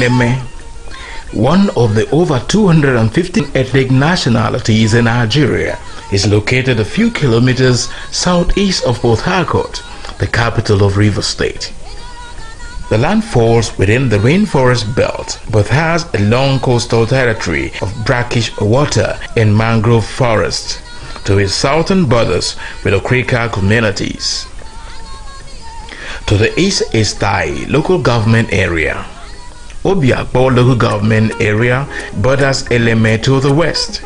Eleme, one of the over 250 ethnic nationalities in Nigeria, is located a few kilometers southeast of Port Harcourt, the capital of Rivers State. The land falls within the rainforest belt but has a long coastal territory of brackish water and mangrove forest to its southern borders with the Okrika communities. To the east is Tai local government area. Obiakpo local government area borders Eleme to the west,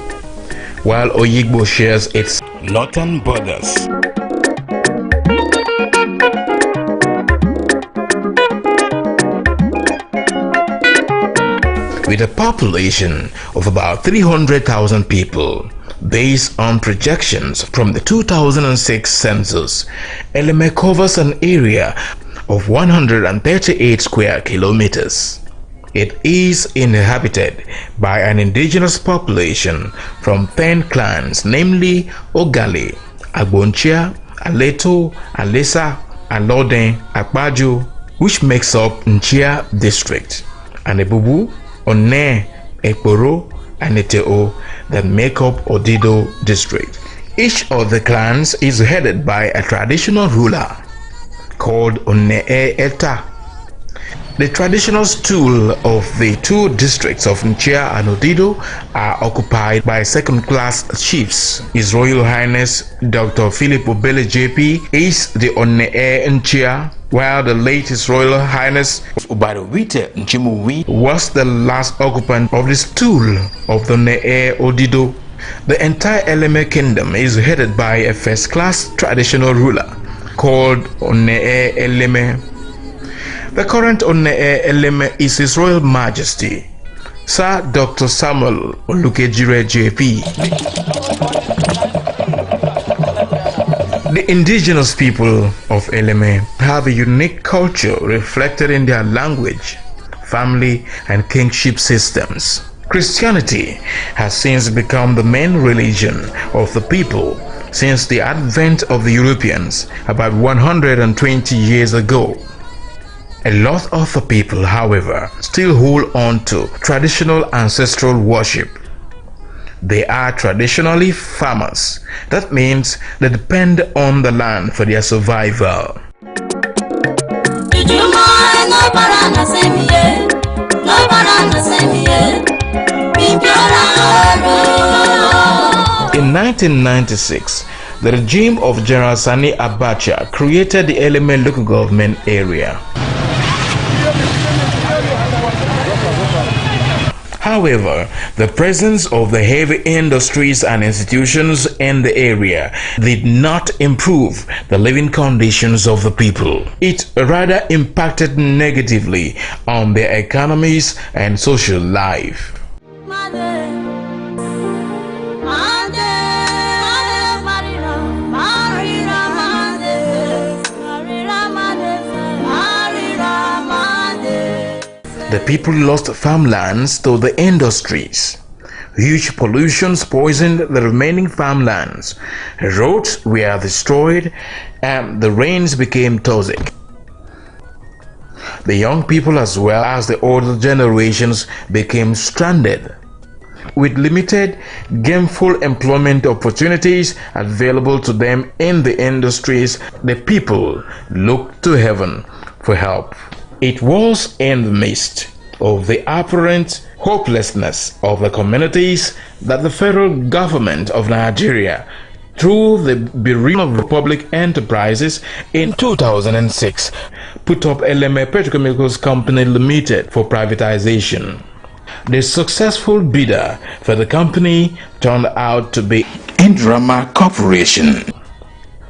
while Oyigbo shares its northern borders. With a population of about 300,000 people, based on projections from the 2006 census, Eleme covers an area of 138 square kilometers. It is inhabited by an indigenous population from 10 clans, namely Ogale, Agbonchia, Aleto, Alesa, Aloden, Akpaju, which makes up Nchia district, and Ebubu, One, Ekporo, and Eteo that make up Odido district. Each of the clans is headed by a traditional ruler called Eta. The traditional stool of the two districts of Nchia and Odido are occupied by second-class chiefs. His Royal Highness Dr. Philip Obele JP is the Onee Nchia, while the latest Royal Highness Ubarowite Nchimuwi was the last occupant of the stool of the Nee Odido. The entire Eleme kingdom is headed by a first-class traditional ruler called Onee Eleme. The current Onee Eleme is His Royal Majesty Sir Dr. Samuel Olukejire JP. The indigenous people of Eleme have a unique culture reflected in their language, family, and kingship systems. Christianity has since become the main religion of the people since the advent of the Europeans about 120 years ago. A lot of the people, however, still hold on to traditional ancestral worship. They are traditionally farmers. That means they depend on the land for their survival. In 1996, the regime of General Sani Abacha created the Eleme local government area. However, the presence of the heavy industries and institutions in the area did not improve the living conditions of the people. It rather impacted negatively on their economies and social life. The people lost farmlands to the industries. Huge pollutions poisoned the remaining farmlands. Roads were destroyed and the rains became toxic. The young people as well as the older generations became stranded. With limited gainful employment opportunities available to them in the industries, the people looked to heaven for help. It was in the midst of the apparent hopelessness of the communities that the federal government of Nigeria, through the Bureau of Republic Enterprises in 2006, put up Eleme Petrochemicals Company Limited for privatization. The successful bidder for the company turned out to be Indrama Corporation.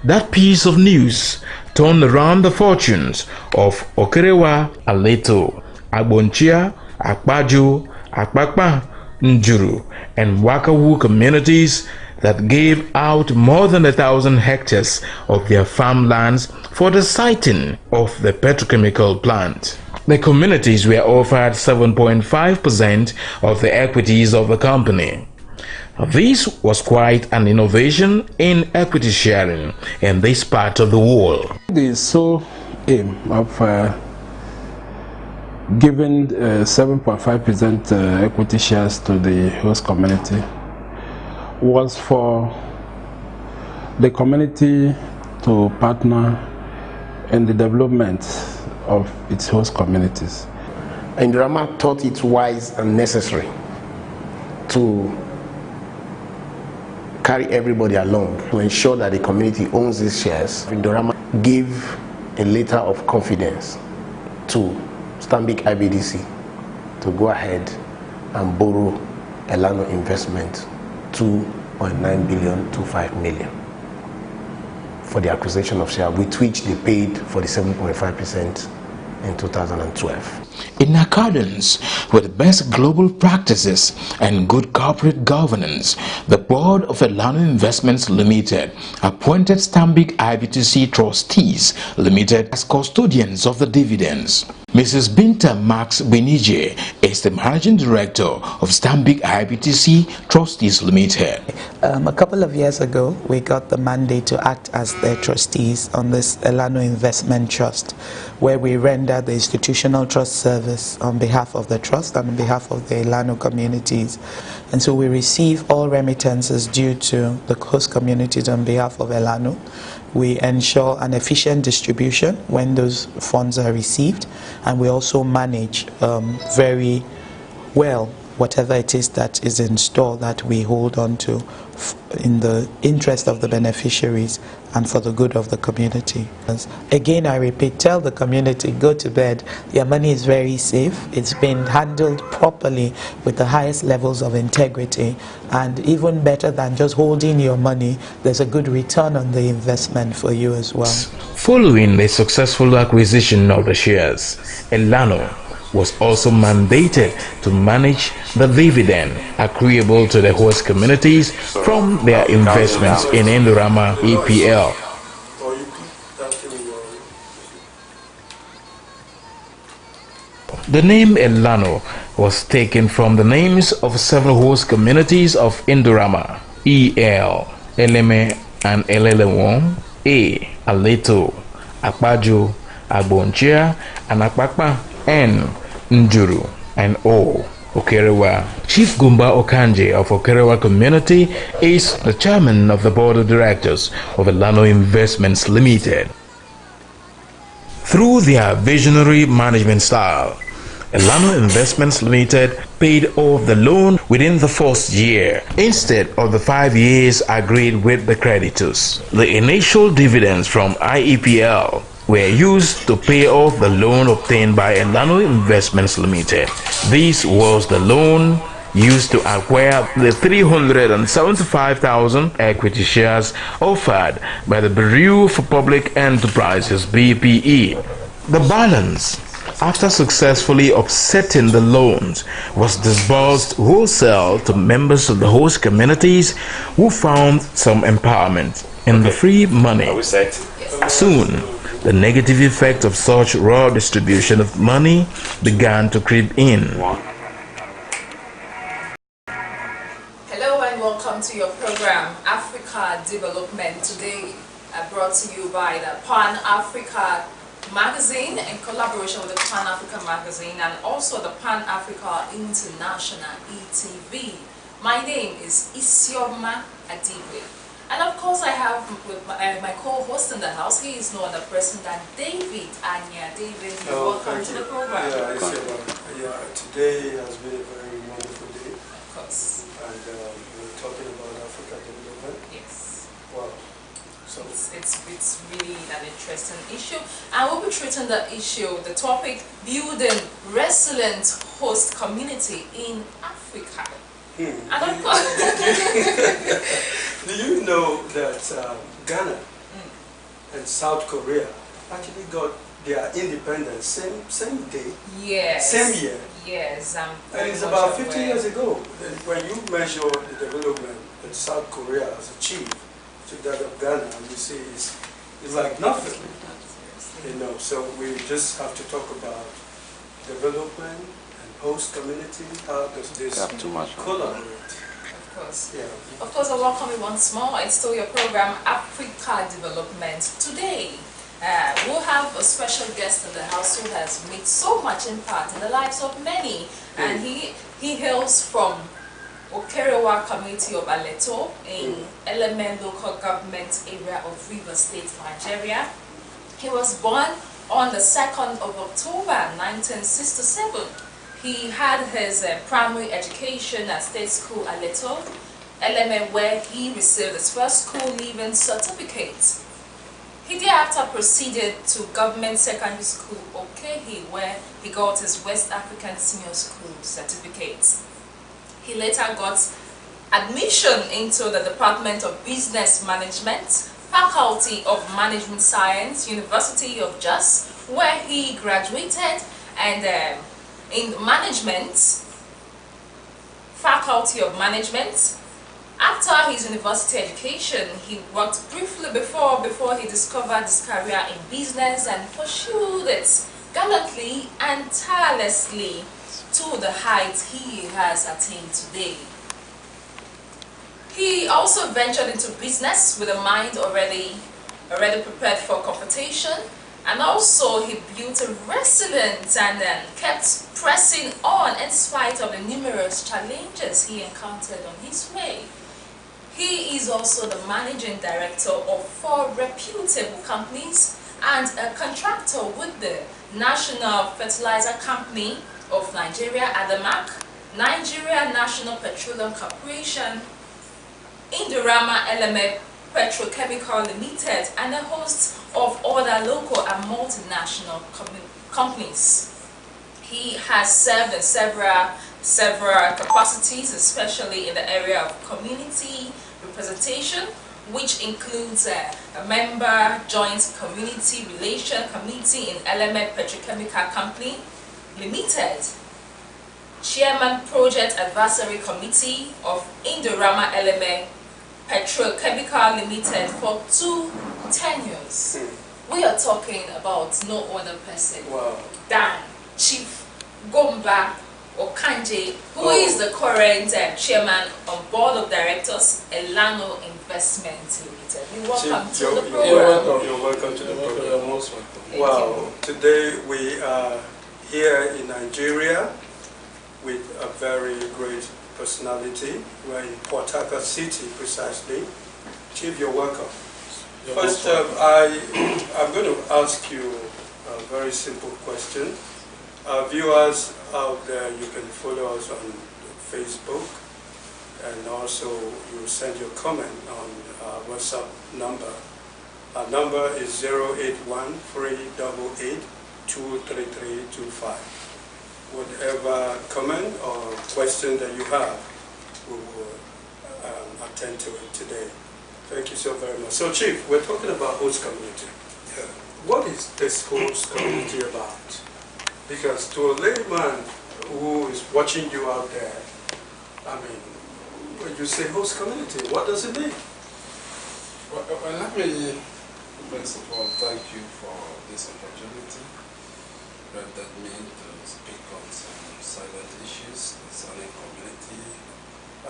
That piece of news turned around the fortunes of Okerewa, Aleto, Agbonchia, Akpaju, Akpakpa, Njuru, and Wakawu communities that gave out more than 1,000 hectares of their farmlands for the siting of the petrochemical plant. The communities were offered 7.5% of the equities of the company. This was quite an innovation in equity sharing in this part of the world. The sole aim of giving 7.5% equity shares to the host community was for the community to partner in the development of its host communities. Indorama thought it wise and necessary to carry everybody along to ensure that the community owns these shares. Indorama gave a letter of confidence to Stanbic IBDC to go ahead and borrow Eleno investment 2.9 billion to 5 million for the acquisition of shares, with which they paid for the 7.5% in 2012. In accordance with best global practices and good corporate governance, the board of Eleno Investments Limited appointed Stanbic IBTC Trustees Limited as custodians of the dividends. Mrs. Binta Max Benije is the managing director of Stanbic IBTC Trustees Limited. A couple of years ago, we got the mandate to act as their trustees on this Eleno Investment Trust, where we render the institutional trust service on behalf of the trust and on behalf of the Eleno communities. And so we receive all remittances due to the host communities on behalf of Eleno. We ensure an efficient distribution when those funds are received, and we also manage very well whatever it is that is in store that we hold on to in the interest of the beneficiaries and for the good of the community. Again, I repeat, tell the community, go to bed. Your money is very safe. It's been handled properly with the highest levels of integrity, and even better than just holding your money, there's a good return on the investment for you as well. Following the successful acquisition of the shares, Eleno was also mandated to manage the dividend accruable to the host communities from their investments in Indorama EPL. The name Eleno was taken from the names of several host communities of Indorama: EL, Eleme and Elelewon, A, Aleto, Akpajo, Agbonchia, and Akpakpa, N, Njuru, and O, Okerewa. Chief Gumba Okanje of Okerewa community is the chairman of the board of directors of Eleno Investments Limited. Through their visionary management style, Eleno Investments Limited paid off the loan within the first year instead of the 5 years agreed with the creditors. The initial dividends from IEPL were used to pay off the loan obtained by Eleno Investments Limited. This was the loan used to acquire the 375,000 equity shares offered by the Bureau for Public Enterprises (BPE). The balance, after successfully offsetting the loans, was disbursed wholesale to members of the host communities who found some empowerment in the free money. Soon, the negative effect of such raw distribution of money began to creep in. Hello and welcome to your program, Africa Development. Today brought to you by the Pan Africa magazine in collaboration with the Pan Africa magazine and also the Pan Africa International ETV. My name is Isioma Adiwe. And of course, I have with my co-host in the house. He is no other person than David Anya. David, welcome to the program. Today has been a very wonderful day. Of course. And we're talking about Africa development. Yes. Wow. So it's really an interesting issue. And we'll be treating the issue, the topic, building resilient host community in Africa. And of course, do you know that Ghana and South Korea actually got their independence same day? Yes. Same year. Yes. And it's about 50 years ago. When you measure the development that South Korea has achieved to that of Ghana, you see it's like nothing. You know, so we just have to talk about development and host community. How does this collaborate? Of course. Yeah. Of course, I welcome you once more. It's still your program, Africa Development. Today, We'll have a special guest in the house who has made so much impact in the lives of many, and he hails from Okerewa community of Aleto in Eleno local government area of Rivers State, Nigeria. He was born on the 2nd of October 1967. He had his primary education at State School Aleto, Eleme, where he received his first school leaving certificate. He thereafter proceeded to Government Secondary School Okehi, where he got his West African Senior School certificate. He later got admission into the Department of Business Management, Faculty of Management Science, University of Jos, where he graduated, and in management, Faculty of Management. After his university education, he worked briefly before he discovered his career in business and pursued it gallantly and tirelessly to the heights he has attained today. He also ventured into business with a mind already prepared for competition, and also he built a resilience and kept pressing on in spite of the numerous challenges he encountered on his way. He is also the managing director of 4 reputable companies and a contractor with the National Fertilizer Company of Nigeria, ADAMAC, Nigeria National Petroleum Corporation, Indorama Eleme Petrochemical Limited, and a host of other local and multinational companies. He has served in several capacities, especially in the area of community representation, which includes a member joint community relation committee in Eleme Petrochemical Company Limited, chairman project advisory committee of Indorama Eleme Petrochemical Limited for 2 tenures. We are talking about no other person than Chief Gomba Okanje, who is the current chairman on board of directors Eleno Investment Limited. You're welcome to the program. You're welcome to the program. You're most welcome. Wow, today we are here in Nigeria with a very great personality. We're in Port Harcourt City, precisely. Chief, you're welcome. First, I'm going to ask you a very simple question. Viewers out there, you can follow us on Facebook, and also you send your comment on our WhatsApp number. Our number is 081-388-23325. Whatever comment or question that you have, we will attend to it today. Thank you so very much. So, Chief, we're talking about host community. What is this host community about? Because to a layman who is watching you out there, I mean, when you say host community, what does it mean? Well, let me first of all thank you for this opportunity. That means to speak on some silent issues concerning community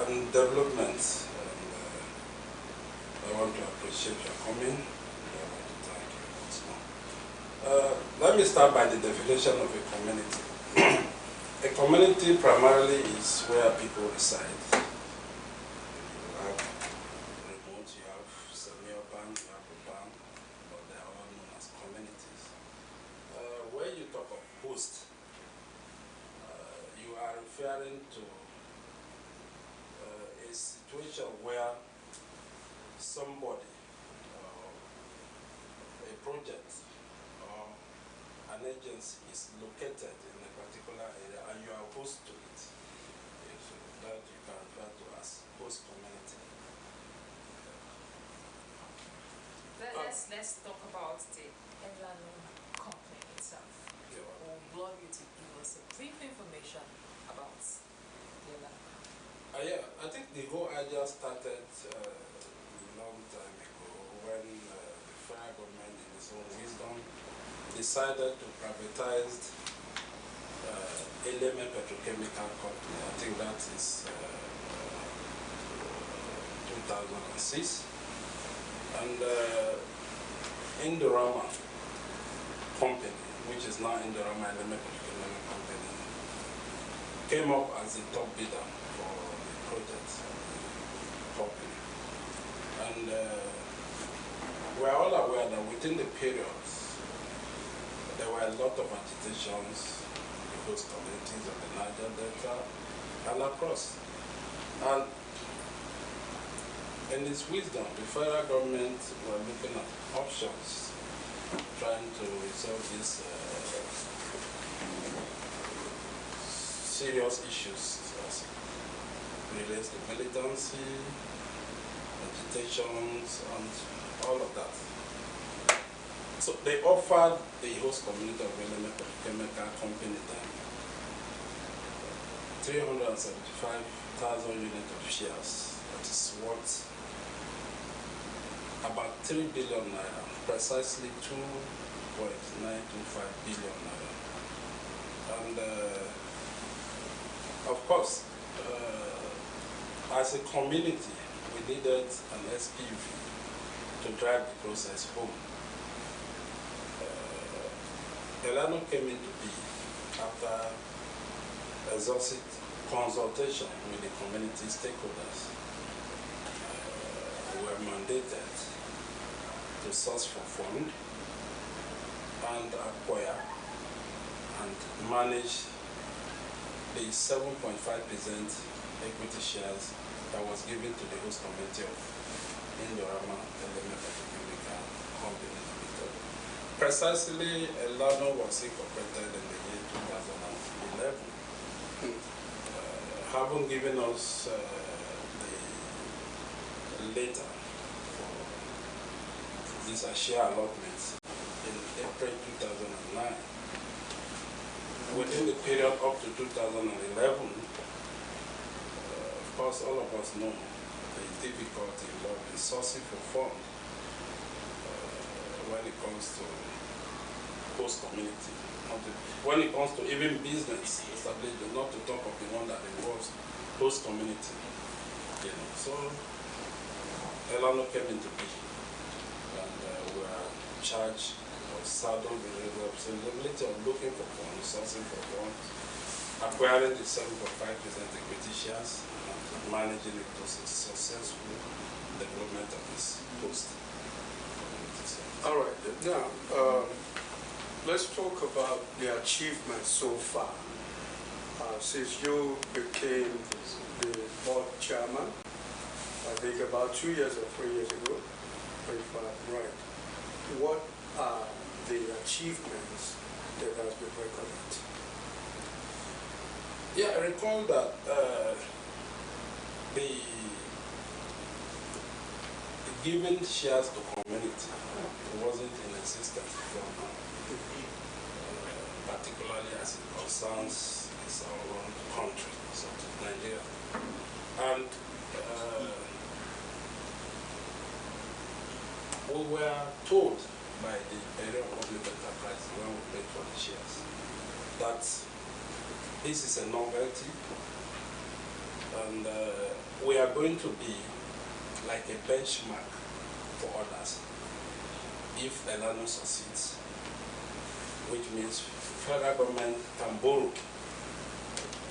and development. And I want to appreciate your coming. I want to thank you once more. Let me start by the definition of a community. A community primarily is where people reside. You have remote, you have semi-urban, you have urban, but they are all known as communities. When you talk of host, you are referring to a situation where somebody, a project, or an agency is located in a particular area and you are host to it. So that you can refer to as host community. Let's talk about the Eleno company itself. Yeah. We'd love you to give us a brief information about the Eleno company. Yeah, I think the whole idea started a long time ago when the federal government, in its own wisdom, decided to privatize Eleme Petrochemical Company. I think that is 2006. And Indorama company, which is now Indorama Element Economic Company, came up as the top bidder for the project company. And we are all aware that within the periods, there were a lot of agitations in the host communities of the Niger Delta and across. And in its wisdom, the federal government were looking at options, trying to resolve these serious issues as relates to militancy, agitations, and all of that. So they offered the host community of Eleno Chemical Company then 375,000 units of shares. That is worth about 3 billion naira, precisely 2.925 billion naira. And of course, as a community, we needed an SPV to drive the process home. Eleno came into being after exhaustive consultation with the community stakeholders. We were mandated to source for fund and acquire and manage the 7.5% equity shares that was given to the host community of Indorama Element Chemical Company. Precisely, Eleno was incorporated in the year 2011. Having given us the letter for these share allotments in April 2009. Within the period up to 2011, of course, all of us know the difficulty involved in sourcing for funds when it comes to host community. When it comes to even business establishment, not to talk of the one that involves host community. You know. So Eleno came into being, and we are charged or saddled with the responsibility of looking for funds, sourcing for funds, acquiring the 7.5% equity shares, and managing it to successful development of this host community. All right, now let's talk about the achievements so far. Since you became the board chairman, I think about 2 years or 3 years ago, if I'm right, what are the achievements that has been recorded? Yeah, I recall that the giving shares to community wasn't in existence before now, particularly as it concerns our own country, so Nigeria. And we were told by the area of public enterprise when we paid for the shares that this is a novelty, and we are going to be like a benchmark for others if Eleno succeeds, which means federal government can borrow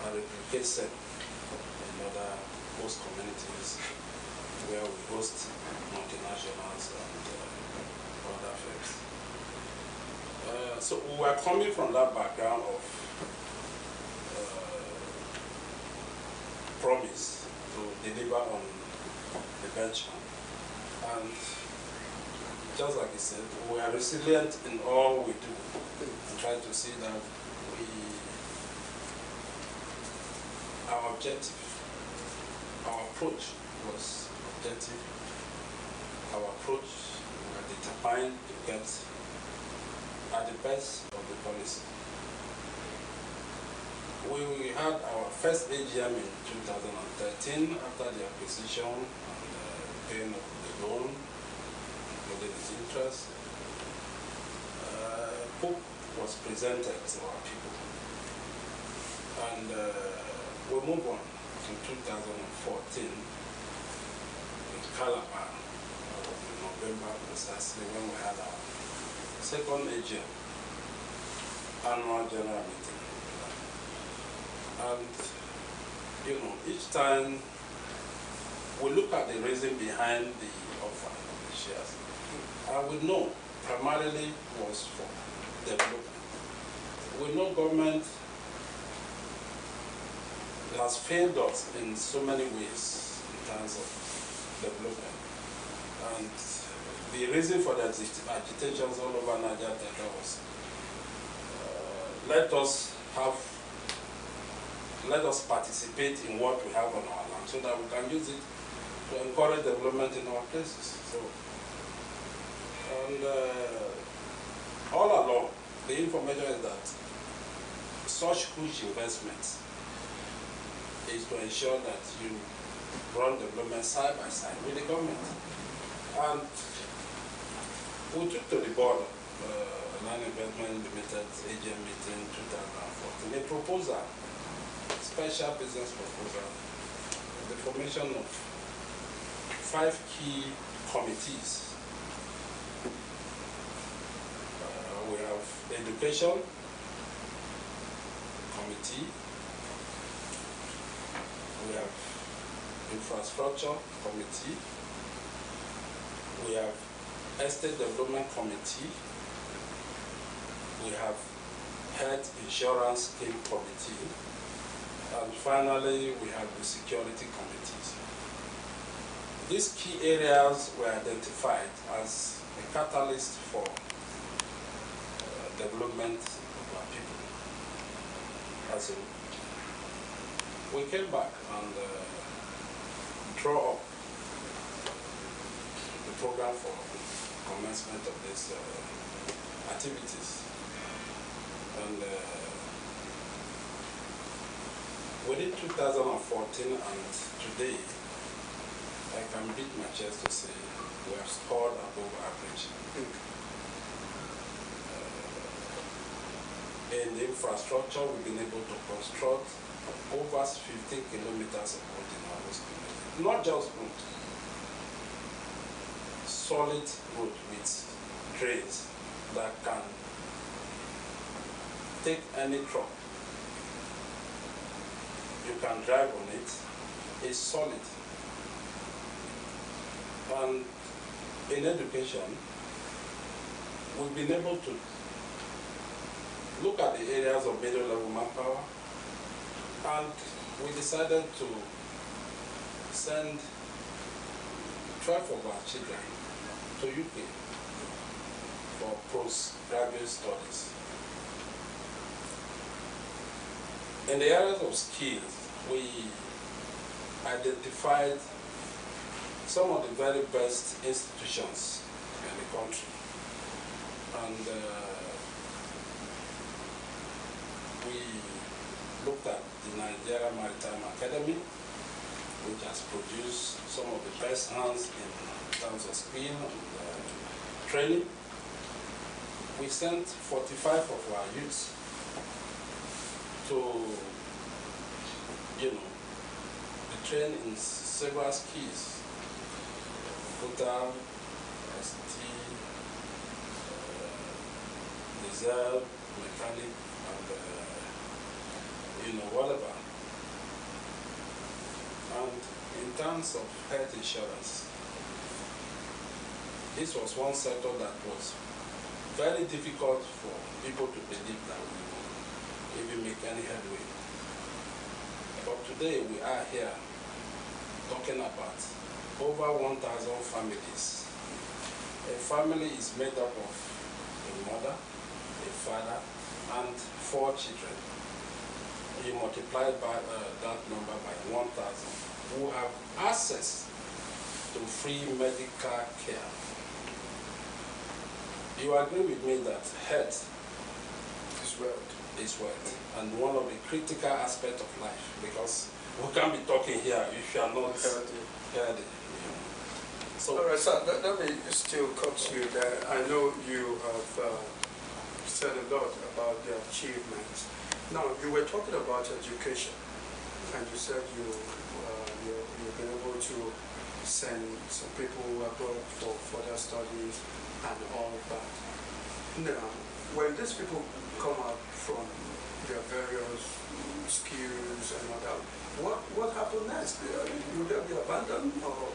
and replicate them in other host communities where we host multinationals and other firms. So we were coming from that background of promise to deliver on the benchmark. And just like he said, we are resilient in all we do and try to see that our objective, our approach was objective. Our approach, we were determined to get at the best of the policy. We had our first AGM in 2013 after the acquisition and paying of the loan, including its interest. Book was presented to our people. And we moved on to 2014 in Calabar, in November precisely, when we had our second AGM. annual general meeting. And, you know, each time we look at the reason behind the offer of the shares, and we know primarily was for development. We know government has failed us in so many ways in terms of development. And the reason for the agitations all over Niger Delta was let us participate in what we have on our land so that we can use it to encourage development in our places. So, and all along, the information is that such huge investments is to ensure that you run development side by side with the government. And we took to the board Land Investment Limited AGM meeting 2014 a proposal, special business proposal, the formation of 5 key committees. We have the education committee, we have infrastructure committee, we have estate development committee, we have health insurance scheme committee, and finally we have the security committees. These key areas were identified as a catalyst for development of our people. As we came back and draw up the program for commencement of these activities. And within 2014 and today, I can beat my chest to say we have scored above average. In the infrastructure, we've been able to construct over 15 kilometers of road in our host community. Not just road, solid road with drains that can take any truck. You can drive on it. It's solid. And in education, we've been able to look at the areas of middle level manpower, and we decided to send 12 of our children to UK for postgraduate studies. In the areas of skills, we identified some of the very best institutions in the country. And we looked at the Nigeria Maritime Academy, which has produced some of the best hands in terms of skill and training. We sent 45 of our youths to, be trained in several skills, hotel, ST, diesel, mechanic, and whatever. And in terms of health insurance, this was one sector that was very difficult for people to believe that we would even make any headway. But today we are here talking about over 1,000 families. A family is made up of a mother, a father, and 4 children. You multiply that number by 1,000 who have access to free medical care. You agree with me that health is wealth, and one of the critical aspects of life, because we can't be talking here if you are not healthy. So, all right, sir, let me still cut you there. I know you have said a lot about the achievements. Now, you were talking about education, and you said you've been able to send some people abroad for further studies and all that. Now, when these people come out from their various skills and all that. What happened next? Would they be abandoned, or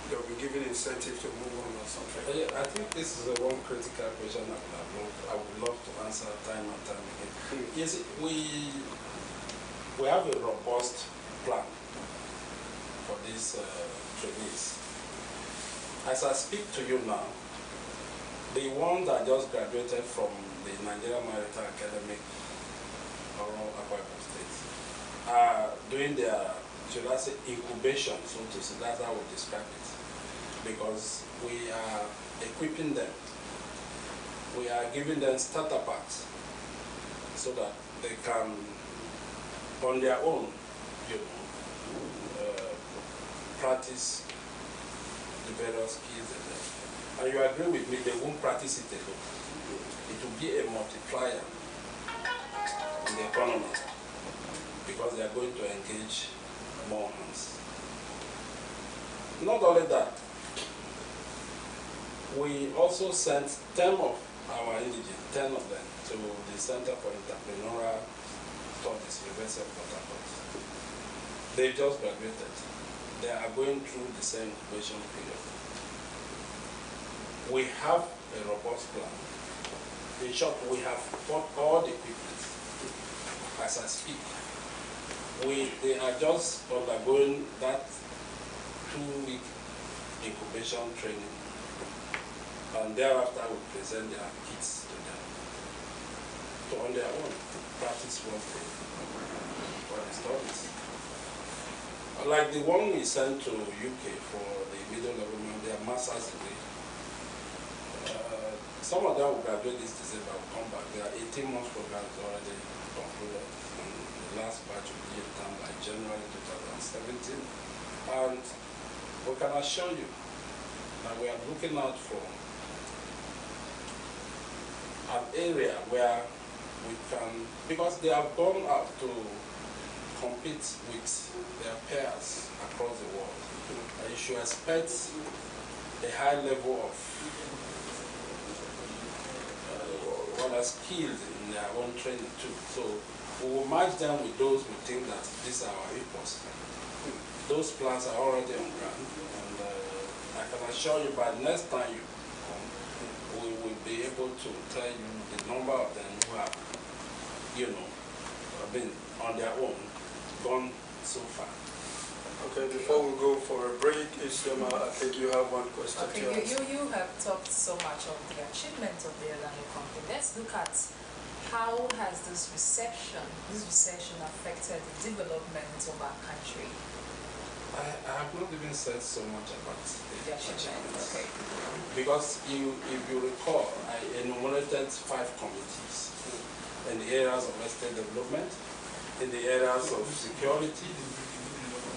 they'll be given incentive to move on or something? Yeah, I think this is the one critical question I would love to answer time and time again. Yes, we have a robust plan for these trainees. As I speak to you now, the ones that just graduated from the Nigerian Maritime Academy around Akwa Ibom State are doing their, should I say, incubation, so to say. That's how we describe it. Because we are equipping them. We are giving them starter packs so that they can, on their own, practice the various skills. And you agree with me, they won't practice it alone. It will be a multiplier in the economy because they are going to engage more hands. Not only that, we also sent 10 of our indigenous, 10 of them, to the Center for Entrepreneurial Studies, University of Port Harcourt. They just graduated. They are going through the same incubation period. We have a robust plan. In short, we have bought all the equipment as I speak. They are just undergoing that 2-week incubation training, and thereafter we present their kits to them to on their own practice what they studied. Like the one we sent to UK for the middle level, their master's degree. Some of them will graduate this December, will come back. There are 18 months programs already concluded, and the last batch will be done by January 2017. And we can assure you that we are looking out for an area where we can, because they have gone out to compete with their peers across the world. And you should expect a high level of skills in their own training too. So we will match them with those who think that these are our equals. Those plans are already on ground, and I can assure you by the next time you come, we will be able to tell you the number of them who have, been on their own, gone so far. Okay, before we go for a break, Isioma, I think you have one question. Okay, you have talked so much of the achievements of the Eleno company. Let's look at how has this recession affected the development of our country? I have not even said so much about the achievements. Okay. Because if you recall, I enumerated 5 committees in the areas of estate development, in the areas of security,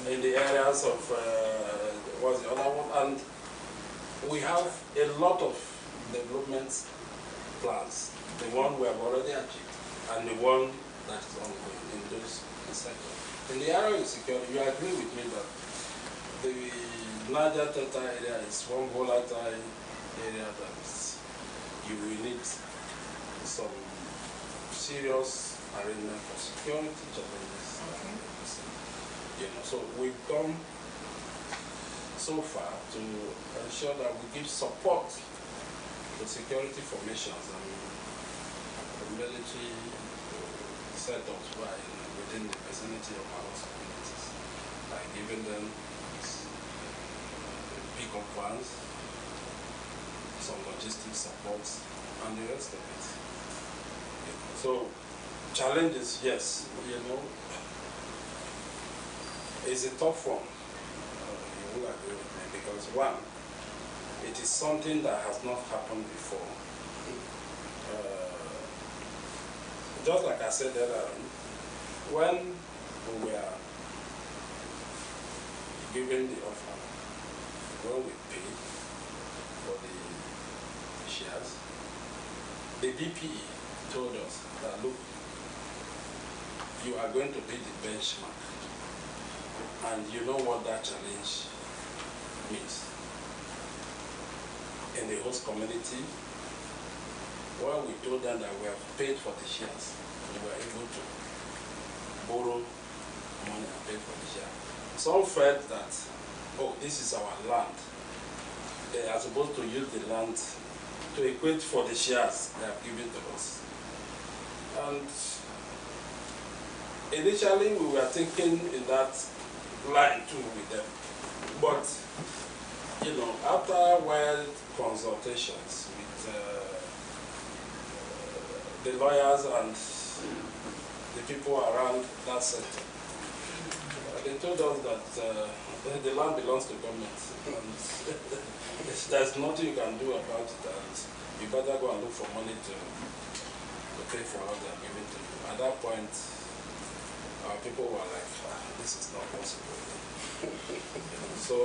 in the areas of, what's the other one? And we have a lot of development plans, the one we have already achieved, and the one that is ongoing in those sectors. In the area of security, you agree with me that the Niger Delta area is one volatile area that you will need some serious arrangement for security challenges. Okay. So we've gone so far to ensure that we give support to security formations and the military setups within the vicinity of our communities by giving them pick-up vans, some logistics support, and the rest of it. So challenges, yes, it's a tough one. You will agree with me because one, it is something that has not happened before. Just like I said earlier, when we were given the offer, when we paid for the shares, the DPE told us that, look, you are going to be the benchmark. And you know what that challenge means. In the host community, when we told them that we have paid for the shares, we were able to borrow money and pay for the share. Some felt that, oh, this is our land. They are supposed to use the land to equate for the shares they have given to us. And initially we were thinking in that line too with them. But, you know, after wild consultations with the lawyers and the people around that sector, they told us that the land belongs to government. And there's nothing you can do about it, and you better go and look for money to pay for what they are giving to you. At that point, our people were like, this is not possible. So,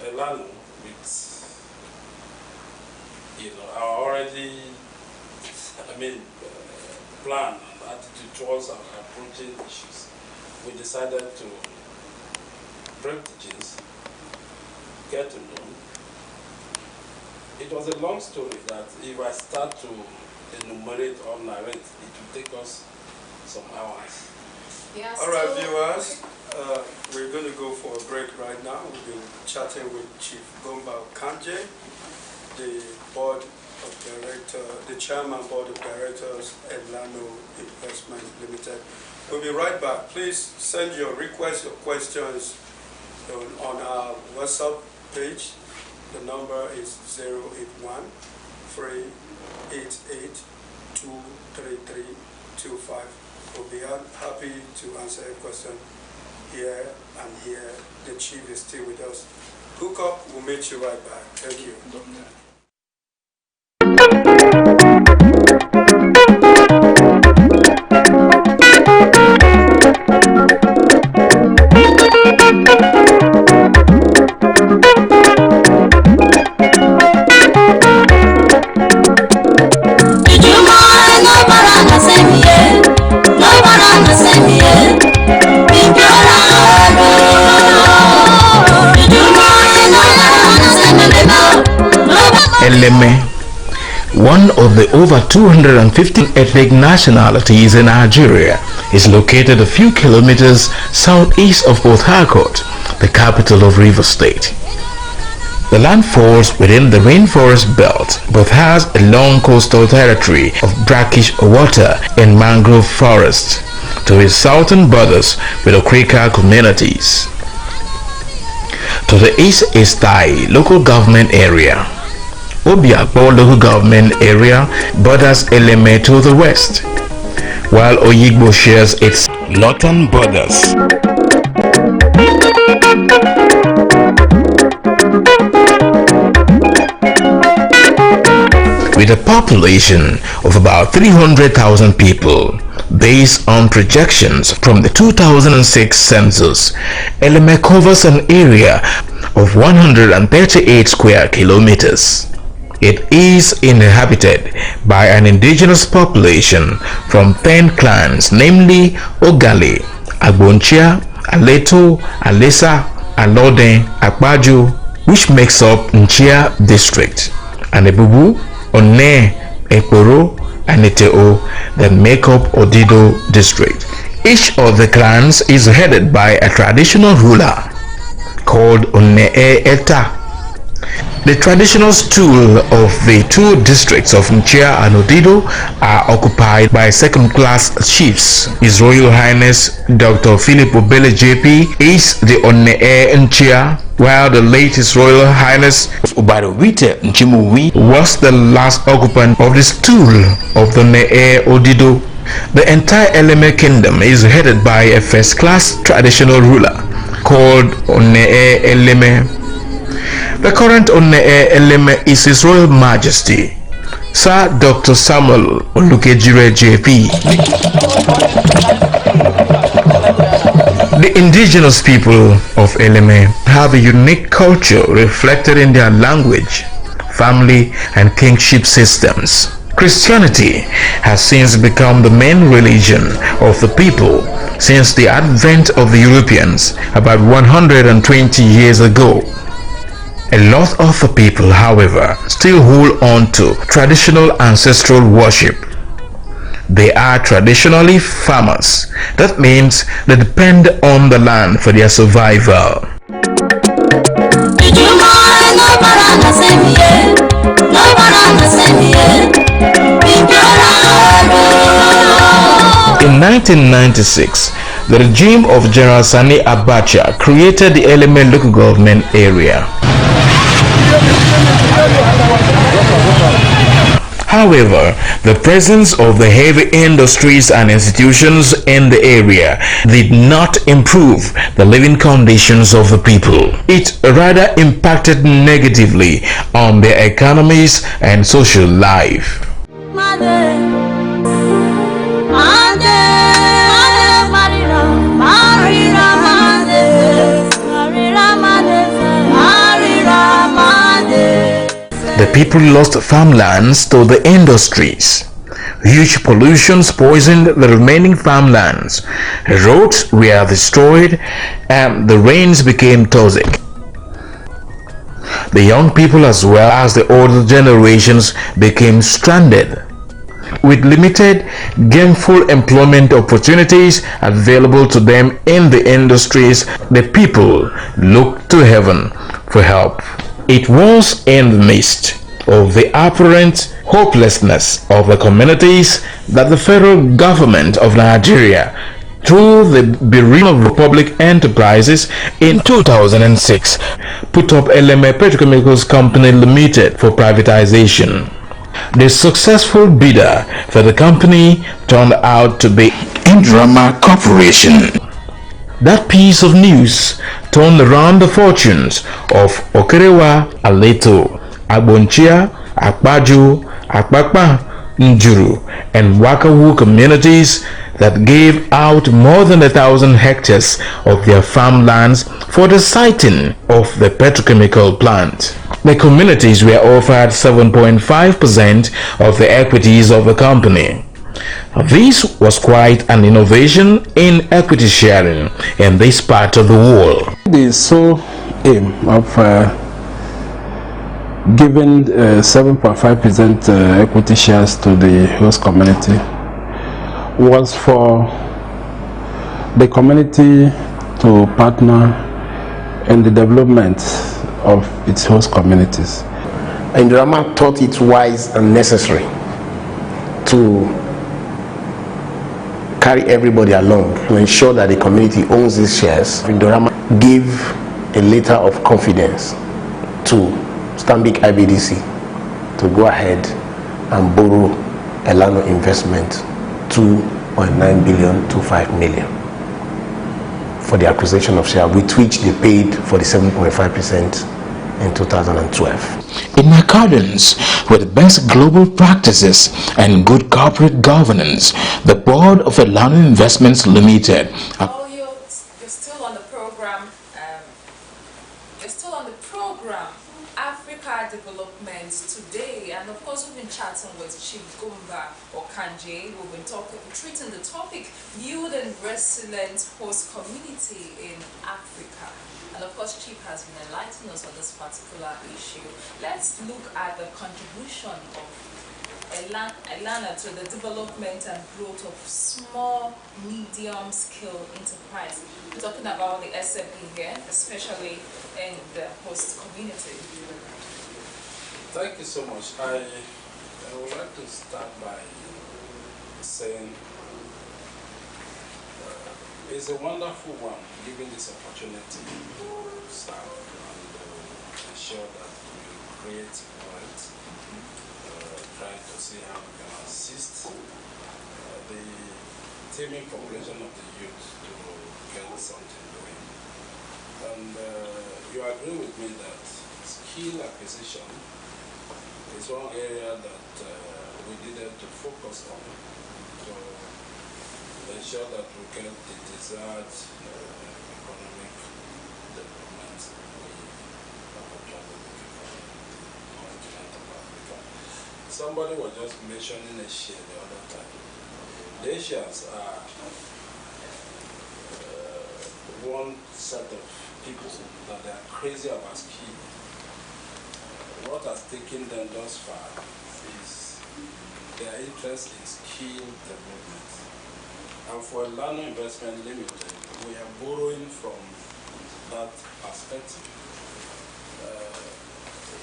Eleno, with, our already, plan and attitude towards our approaching issues, we decided to break the chains, get to know. It was a long story that if I start to enumerate or narrate, it will take us some hours. Yes. All right, viewers, we're going to go for a break right now. We've been chatting with Chief Gomba Kanje, the board of directors, the chairman board of directors at Eleno Investment Limited. We'll be right back. Please send your requests, your questions on our WhatsApp page. The number is 081-388-23325. We'll be happy to answer a question here and here. The chief is still with us. Hook up, we'll meet you right back. Thank you. Eleme, one of the over 250 ethnic nationalities in Nigeria, is located a few kilometers southeast of Port Harcourt, the capital of Rivers State. The land falls within the rainforest belt but has a long coastal territory of brackish water and mangrove forests to its southern borders with the Quaker communities. To the east is Tai local government area. Obiakpo local government area borders Eleme to the west, while Oyigbo shares its northern borders. With a population of about 300,000 people, based on projections from the 2006 census, Eleme covers an area of 138 square kilometers. It is inhabited by an indigenous population from 10 clans, namely Ogale, Agbonchia, Aleto, Alesa, Alode, Akpaju, which makes up Nchia district, and Ebubu, One, Ekporo, and Eteo that make up Odido district. Each of the clans is headed by a traditional ruler called One-Eta. The traditional stool of the two districts of Nchia and Odido are occupied by second-class chiefs. His Royal Highness Dr. Philip Obele JP is the One-E Nchia, while the late His Royal Highness Ubarowite Nchimuwi was the last occupant of the stool of the Ne Odido. The entire Eleme kingdom is headed by a first-class traditional ruler called One-E Eleme. The current One-E Eleme is His Royal Majesty Sir Dr. Samuel Olukejire JP. The indigenous people of Eleme have a unique culture reflected in their language, family, and kingship systems. Christianity has since become the main religion of the people since the advent of the Europeans about 120 years ago. A lot of the people, however, still hold on to traditional ancestral worship. They are traditionally farmers. That means they depend on the land for their survival. In 1996, the regime of General Sani Abacha created the Eleme local government area. However, the presence of the heavy industries and institutions in the area did not improve the living conditions of the people. It rather impacted negatively on their economies and social life. The people lost farmlands to the industries. Huge pollutions poisoned the remaining farmlands. Roads were destroyed and the rains became toxic. The young people as well as the older generations became stranded. With limited gainful employment opportunities available to them in the industries, the people looked to heaven for help. It was in the midst of the apparent hopelessness of the communities that the federal government of Nigeria, through the Bureau of Republic Enterprises in 2006, put up Eleme Petrochemicals Company Limited for privatization. The successful bidder for the company turned out to be Indrama Corporation. That piece of news turned around the fortunes of Okerewa, Aleto, Agbonchia, Akpaju, Akpakpa, Njuru, and Wakawu communities that gave out more than 1,000 hectares of their farmlands for the siting of the petrochemical plant. The communities were offered 7.5% of the equities of the company. This was quite an innovation in equity sharing in this part of the world. The sole aim of giving 7.5% equity shares to the host community was for the community to partner in the development of its host communities. Indorama thought it wise and necessary to carry everybody along to ensure that the community owns these shares. Indorama gave a letter of confidence to Stanbic IBDC to go ahead and borrow Eleno investment 2.925 million for the acquisition of shares, with which they paid for the 7.5% in 2012. In accordance with best global practices and good corporate governance, the board of Eleno Investments Limited. Oh, you're still on the program. You're still on the program, Africa Development Today, and of course we've been chatting with Chief Gumba Okanje. We've been treating the topic, building resilient host community in Africa. And of course, Chief has been enlightening us on this particular issue. Let's look at the contribution of Eleno to the development and growth of small, medium-scale enterprise. We're talking about the SME here, especially in the host community. Thank you so much. I would like to start by saying it's a wonderful one, given this opportunity to serve and ensure that we create wealth, trying to see how we can assist the teeming population of the youth to get something doing. And you agree with me that skill acquisition is one area that we needed to focus on to ensure that we get the desired economic development we are actually looking for in the continent of Africa. Somebody was just mentioning Asia the other time. The Asians are one set of people that they are crazy about skill. what has taken them thus far is their interest in skill development. And for Eleno Investment Limited, we are borrowing from that perspective.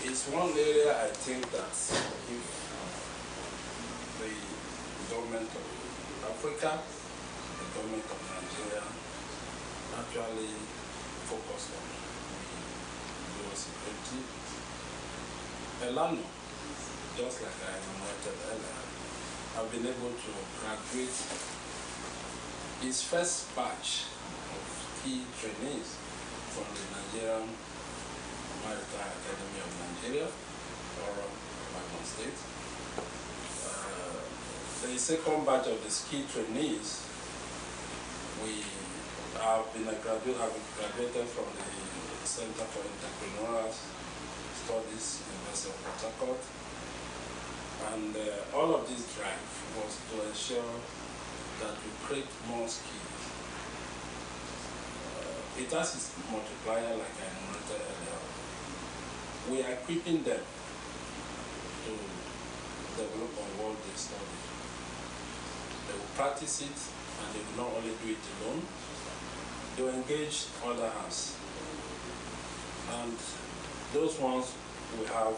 It's one area I think that if the government of Africa, the government of Nigeria actually focus on global security. Eleno, just like I enumerated earlier, have been able to graduate his first batch of key trainees from the Nigerian Maritime Academy of Nigeria, or Ogun State. The second batch of the key trainees, we have graduated from the Center for Entrepreneurial Studies, University of Port Harcourt. And all of this drive was to ensure that we create more skills. It has its multiplier, like I enumerated earlier. We are equipping them to develop on what they study. They will practice it, and they will not only do it alone, they will engage other hands. And those ones will have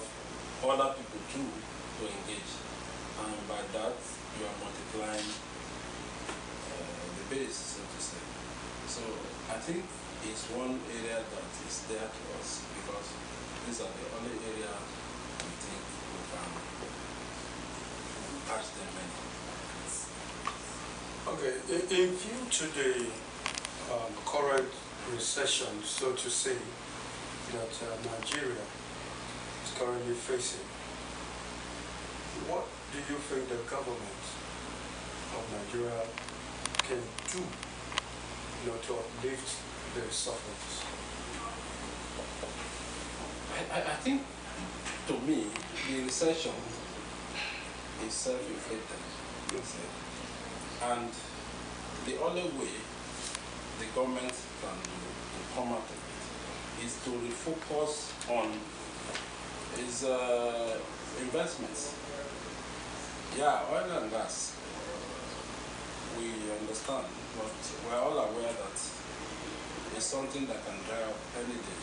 other people too to engage. And by that, you are multiplying the base, so to say. So I think it's one area that is there to us, because these are the only area we think we can catch them in. Okay, in view to the current recession, so to say, that Nigeria is currently facing, what do you think the government of Nigeria can do, to uplift the sufferers? I think, to me, the recession is self-inflicted. And the only way the government can come out of it is to refocus on its investments. Yeah, oil and gas, we understand, but we're all aware that it's something that can dry up any day.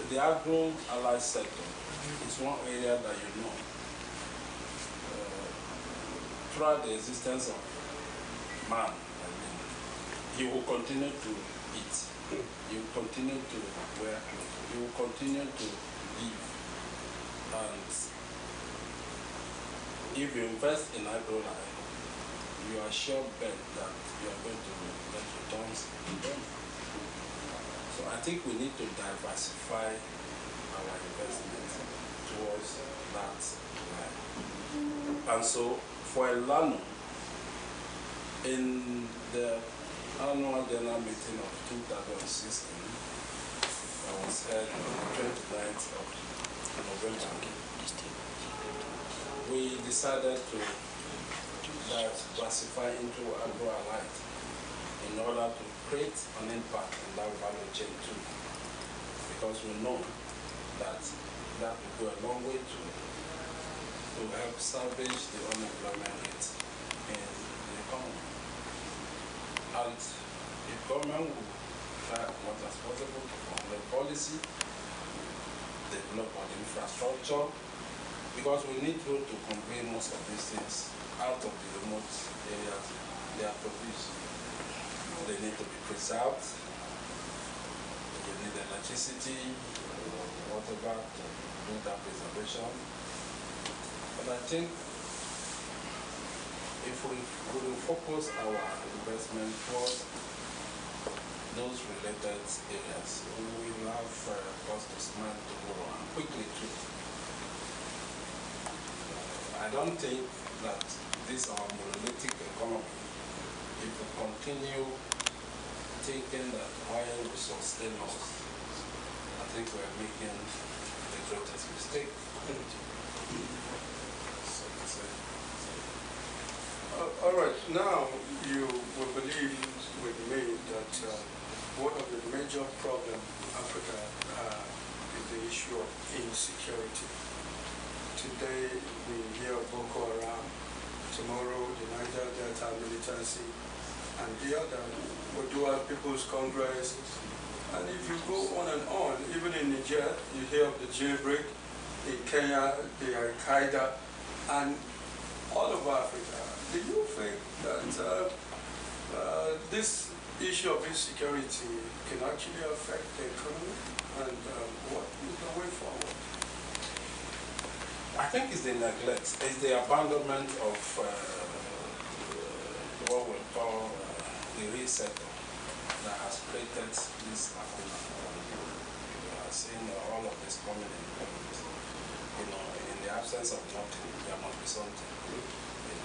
The agro-allied sector is one area that throughout the existence of man, he will continue to eat, he will continue to wear clothes, he will continue to live. And if you invest in agro-life, you are sure bet that you are going to get returns in them. So I think we need to diversify our investment towards that line. And so for Eleno, in the annual general meeting of 2016, that was held on the 29th of November, we decided to diversify into agro-allied in order to create an impact in that value chain too. Because we know that that will go a long way to help salvage the unemployment rate in the economy. And the government will try as much as possible to formulate policy, develop on infrastructure, because we need to convey most of these things out of the remote areas they are produced. They need to be preserved. You need electricity, whatever, to do that preservation. But I think if we will focus our investment towards those related areas, we will have cause to smile tomorrow, and quickly too. I don't think that this our monolithic economy, if we continue thinking that oil will sustain us, I think we're making the greatest mistake. All right, now you will believe with me that one of the major problems Africa is the issue of insecurity. Today we hear Boko Haram, tomorrow the Niger Delta militancy, and the other will do our People's Congress. And if you go on, even in Niger, you hear of the jailbreak, in Kenya, the Al-Qaeda, and all over Africa. Do you think that this issue of insecurity can actually affect the economy? And what is the way forward? I think it's the neglect, it's the abandonment of what we call the reset that has created this lacuna. We are seeing all of this coming in, in the absence of nothing, there must be something.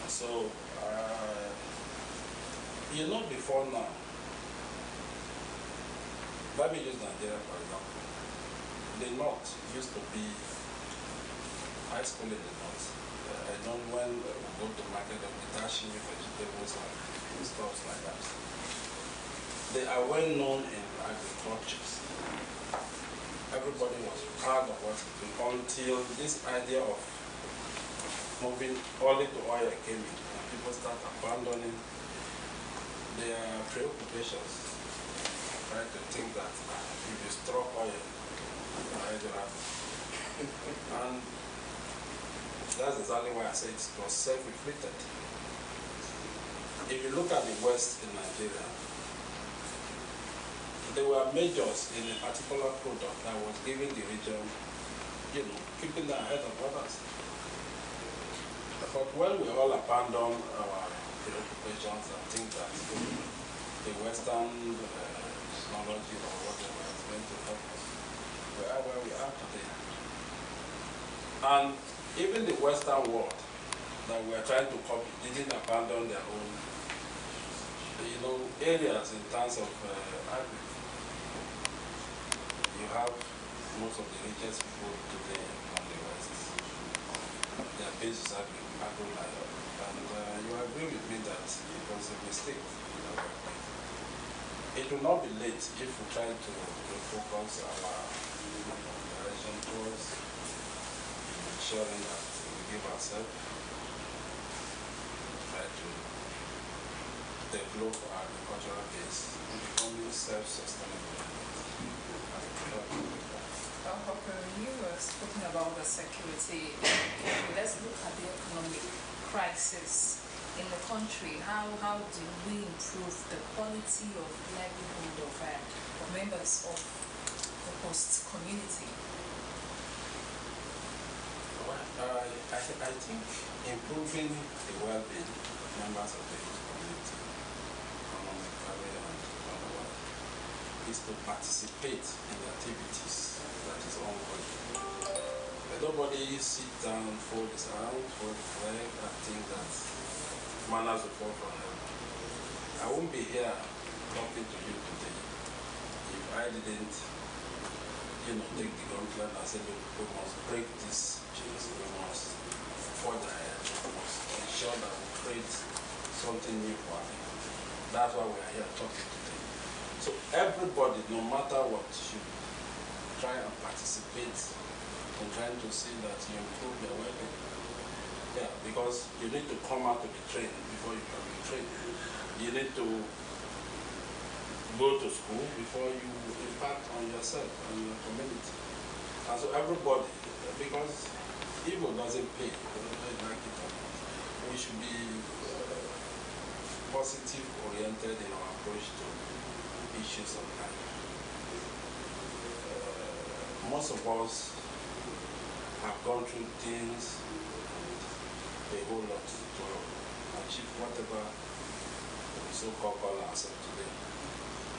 So, before now, let me use Nigeria for example. The North used to be high school in the North. I know when we go to market, there will be dashing vegetables and stuff like that. They are well known in agriculture. Everybody was proud of what they do until this idea of moving only to oil came in, and people start abandoning their preoccupations. Try to think that if you struck oil, and that's exactly why I say it was self-inflicted. If you look at the West in Nigeria, there were majors in a particular product that was giving the region, keeping them ahead of others. But when we all abandon our preoccupations and think that the Western technology or whatever is going to help us, we are where we are today. And even the Western world that we are trying to copy didn't abandon their own, areas in terms of agriculture. You have most of the richest people today on the West. Their base is agro-life. And you agree with me that it was a mistake. It will not be late if we try to refocus our direction towards ensuring that we give ourselves, try to develop our agricultural base and becoming self-sustainable. You were speaking about the security. Let's look at the economic crisis in the country. How do we improve the quality of livelihood of members of the host community? Well, I think improving the well-being of members of the host community, economically and otherwise, is to participate in the activities that is ongoing. Nobody sit down, fold his arms, fold his leg, and think that manners will fall from heaven. I won't be here talking to you today if I didn't, take the gauntlet and say, look, we must break this chains, we must forge ahead, we must ensure that we create something new for our people. That's why we are here talking today. So everybody, no matter what, should try and participate in trying to see that you improve your well-being. Yeah, because you need to come out to be trained before you can be trained. You need to go to school before you impact on yourself and your community. And so everybody, because evil doesn't pay, whether you like it or not, we should be positive oriented in our approach to issues of life. Most of us have gone through things a whole lot to achieve whatever we so-called call ourselves today.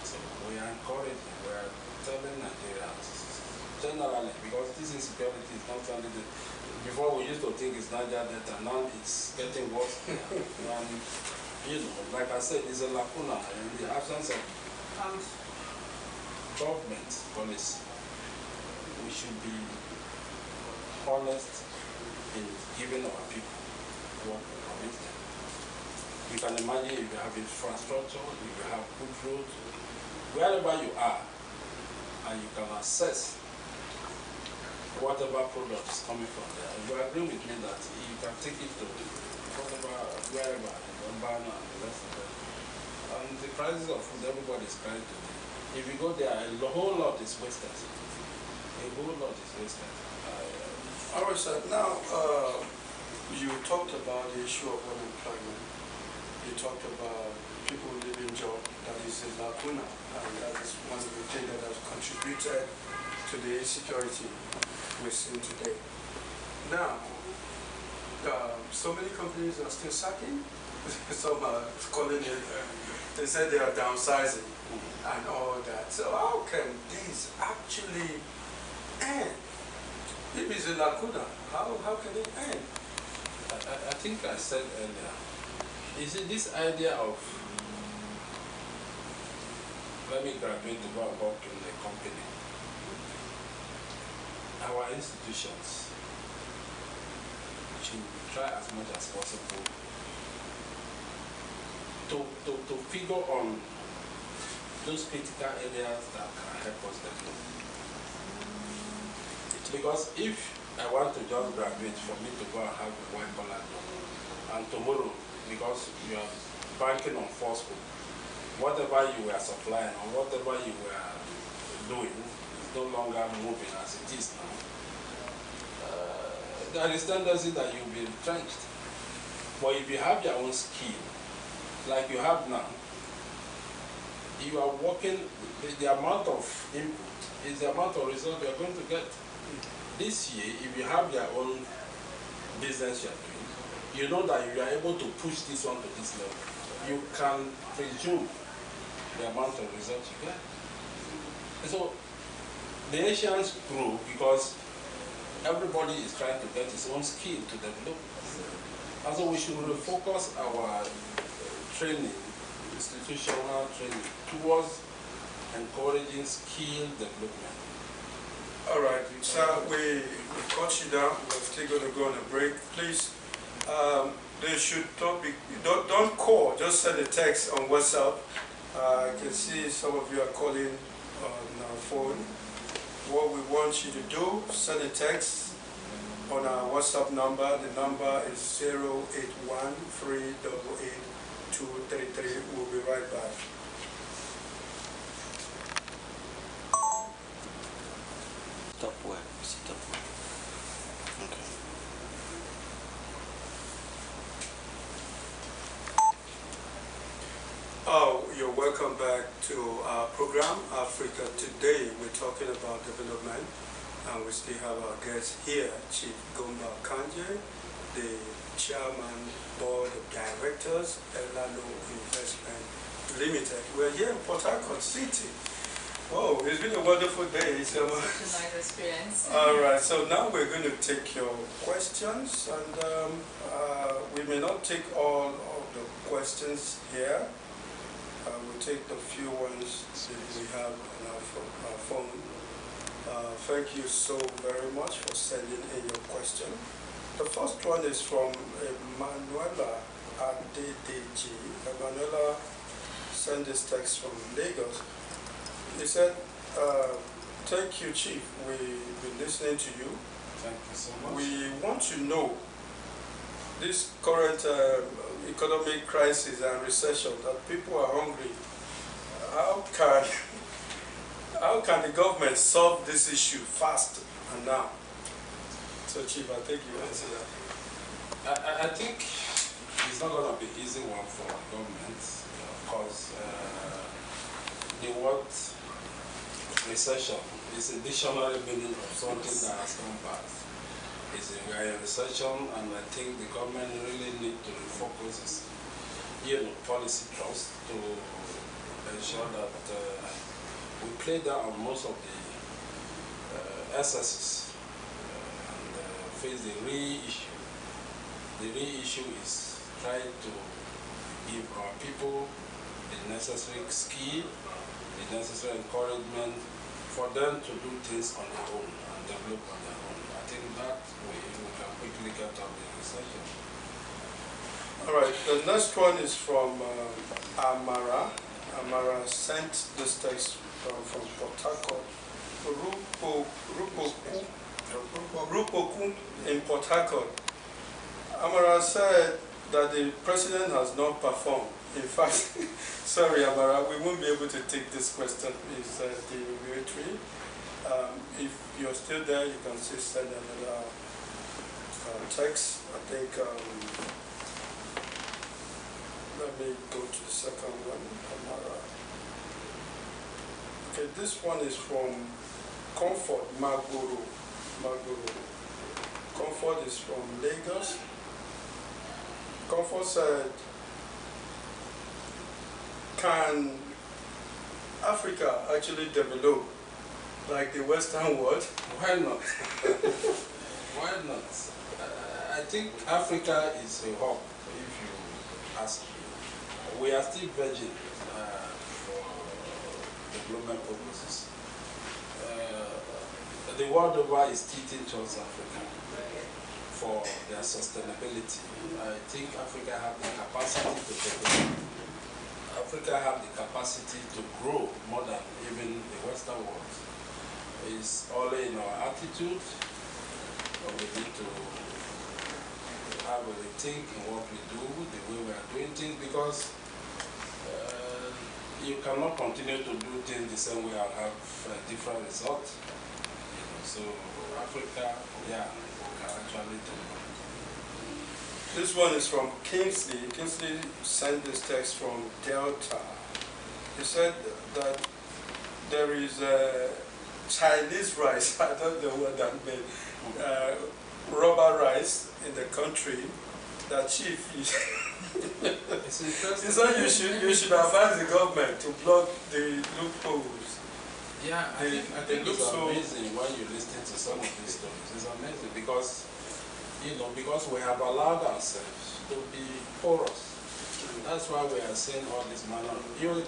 So we are encouraging, we are telling Nigerians generally, because this insecurity is not only before we used to think it's Niger Delta, now it's getting worse. And like I said, it's a lacuna in the absence of government policy. We should be honest in giving our people what we promise them. You can imagine if you have infrastructure, if you have good roads, wherever you are, and you can assess whatever product is coming from there. You agree with me that you can take it to whatever, wherever, in Ghana and the rest of it. And the prices of food, everybody is trying to do. If you go there, a whole lot is wasted. A whole lot is wasted. All right, sir. Now, you talked about the issue of unemployment. You talked about people leaving job. That is a lacuna, and that is one of the things that has contributed to the insecurity we're seeing today. Now, so many companies are still sacking. Some are calling it, they said they are downsizing and all that. So how can this actually end? If it's a lacuna, how can it end? I think I said earlier, is it this idea of, let me graduate to go and work in the company. Our institutions should try as much as possible to figure on those critical areas that can help us develop. Because if I want to just graduate, for me to go and have a white collar job, and tomorrow, because you are banking on falsehood, whatever you were supplying or whatever you were doing is no longer moving as it is now, there is tendency that you'll be retrenched. But if you have your own skill, like you have now, you are working, the amount of input is the amount of result you are going to get. This year, if you have your own business you are doing, you know that you are able to push this one to this level. You can presume the amount of results you get. And so the nations grow because everybody is trying to get his own skill to develop. And so we should refocus our training, institutional training, towards encouraging skill development. All right, sir, we cut you down. We're still going to go on a break. Please, they should don't call. Just send a text on WhatsApp. I can see some of you are calling on our phone. What we want you to do, send a text on our WhatsApp number. The number is 081-388-233. We'll be right back. Stop work. Stop work. Okay. Oh, you're welcome back to our program, Africa Today. We're talking about development, and we still have our guest here, Chief Gomba Kanje, the Chairman Board of Directors, Eleno Investment Limited. We're here in Port Harcourt City. Oh, it's been a wonderful day. So it's a nice experience. All right, so now we're going to take your questions, and we may not take all of the questions here. We'll take the few ones that we have on our phone. Thank you so very much for sending in your question. The first one is from Emanuela Adedeji. Emanuela sent this text from Lagos. He said, thank you, Chief. We've been listening to you. Thank you so much. We want to know this current economic crisis and recession, that people are hungry. How can the government solve this issue fast and now? So, Chief, I think you answer that. I think it's not going to be an easy one for the government, of course. The word recession is a dictionary meaning of something that has come back. It's a recession, and I think the government really need to refocus its policy trust to ensure that we play down on most of the excesses and face the real issue. The real issue is trying to give our people the necessary skill, the necessary encouragement for them to do things on their own and develop on their own. I think that way we can quickly get out the recession. All right, the next one is from Amara. Amara sent this text from Port Harcourt. Rupoku in Port Harcourt. Amara said that the president has not performed. In fact, sorry Amara, we won't be able to take this question. It's derogatory. If you're still there, you can still send another text. I think, let me go to the second one, Amara. Okay, this one is from Comfort Maguru. Comfort is from Lagos. Comfort said, can Africa actually develop like the Western world? Why not? Why not? I think Africa is a hub, if you ask me. We are still virgin for development purposes. The world over is tilting towards Africa for their sustainability. I think Africa has the capacity to develop. Africa has the capacity to grow more than even the Western world. It's only in our attitude, but we need to have a rethink in what we do, the way we are doing things, because you cannot continue to do things the same way and have different results. So Africa, yeah, can actually do. This one is from Kingsley. Kingsley sent this text from Delta. He said that there is a Chinese rice, I don't know what that means, rubber rice in the country. That chief, It's interesting. he said you should advise the government to block the loopholes. Yeah, I think it's amazing when you listen to some of these stories. It's amazing because, because we have allowed ourselves to be porous. That's why we are saying all this manner. You